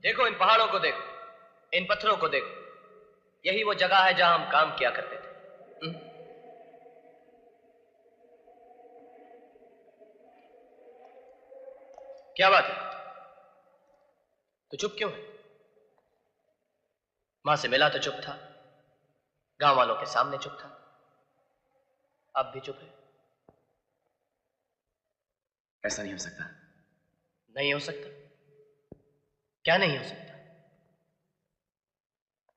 देखो, इन पहाड़ों को देखो, इन पत्थरों को देखो, यही वो जगह है जहां हम काम किया करते थे। क्या बात है, तो चुप क्यों है? मां से मिला तो चुप था, गांव वालों के सामने चुप था, अब भी चुप है। ऐसा नहीं हो सकता। नहीं हो सकता? क्या नहीं हो सकता?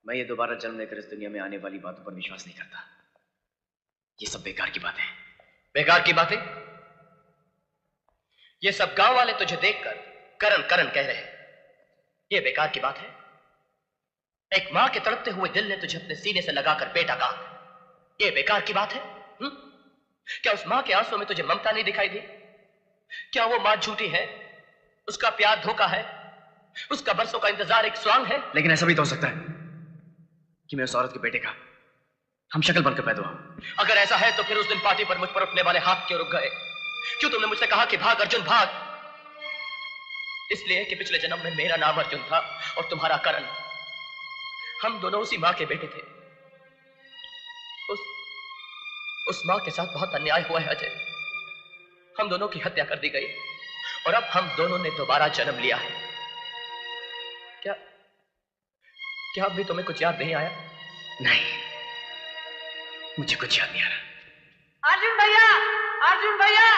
मैं ये दोबारा जन्म लेकर इस दुनिया में आने वाली बातों पर विश्वास नहीं करता। ये सब बेकार की बातें। बेकार की बातें? ये सब गांव वाले तुझे देखकर करन करन कह रहे हैं, ये बेकार की बात है? एक मां के तड़पते हुए दिल ने तुझे अपने सीने से लगाकर बेटा कहा, ये बेकार की बात है? क्या उस मां के आंसुओं में तुझे ममता नहीं दिखाई दी? क्या वो मां झूठी है? उसका प्यार धोखा है? उसका बरसों का इंतजार एक स्वांग है? लेकिन ऐसा भी तो हो सकता है कि मैं उस औरत के बेटे का हम शक्ल बनकर पैदा हुआ। अगर ऐसा है तो फिर उस दिन पार्टी पर मुझ पर उठने वाले हाथ क्यों रुक गए? क्यों तुमने मुझसे कहा कि भाग अर्जुन भाग? इसलिए कि पिछले जन्म में मेरा नाम अर्जुन था और तुम्हारा करण। हम दोनों उसी मां के बेटे थे। उस मां के साथ बहुत अन्याय हुआ है अजय। हम दोनों की हत्या कर दी गई और अब हम दोनों ने दोबारा जन्म लिया है। क्या अब भी तुम्हें कुछ याद नहीं आया? नहीं, मुझे कुछ याद नहीं आ रहा। अर्जुन भैया,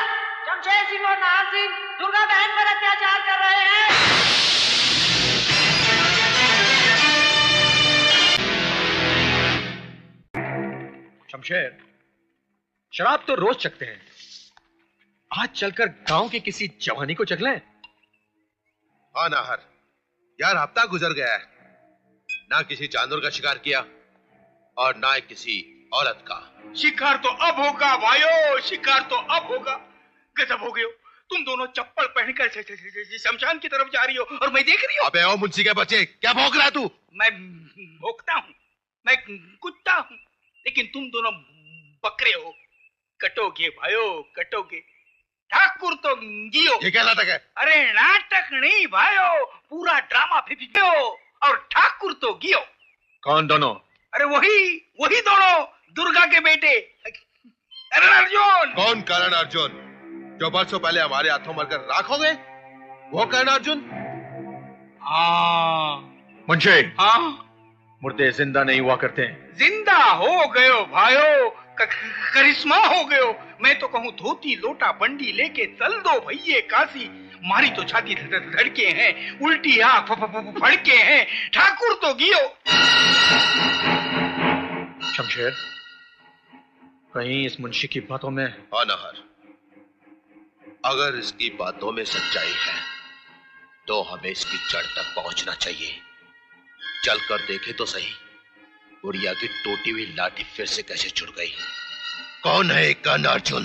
शमशेर सिंह और नाहर सिंह दुर्गा बहन पर अत्याचार कर रहे हैं। शमशेर, शराब तो रोज चखते हैं, आज चलकर गांव की किसी जवानी को चख लें। हाँ नाहर, यार हफ्ता गुजर गया है, ना किसी जानवर का शिकार किया और ना किसी औरत का। शिकार तो अब होगा भाइयों, शिकार तो अब होगा। गजब हो गए हो, तुम दोनों चप्पल पहनकर शमशान की तरफ जा रही हो और मैं देख रही हूँ। अबे ओ मुंशी के बच्चे, क्या भौंक रहा तू? मैं भौंकता हूँ, मैं कुत्ता हूँ, लेकिन तुम दोनों बकरे हो। कटोगे भाइयों, कटोगे। ठाकुर तो जियो। ये क्या नाटक है? अरे नाटक नहीं भाइयों, पूरा ड्रामा फिर और ठाकुर तो गियो। कौन दोनों? अरे वही दोनों, दुर्गा के बेटे करण अर्जुन। कौन करण अर्जुन? जो बरसों पहले हमारे हाथों मरकर राख हो गए, वो करण अर्जुन? हाँ मुंशी, हाँ, मुर्दे जिंदा नहीं हुआ करते हैं। जिंदा हो गयो भाइयों, करिश्मा हो गयो। मैं तो कहूँ धोती लोटा बंडी लेके चल दो भैये काशी। मारी तो छाती धड़के हैं, उल्टी आंख फड़के हैं। ठाकुर तो गियो। शमशेर, कहीं इस मुंशी की बातों में? हाँ नाहर, अगर इसकी बातों में सच्चाई है तो हमें इसकी जड़ तक पहुंचना चाहिए। चलकर देखे तो सही, बुढ़िया की टूटी हुई लाठी फिर से कैसे जुड़ गई। कौन है कर्ण अर्जुन?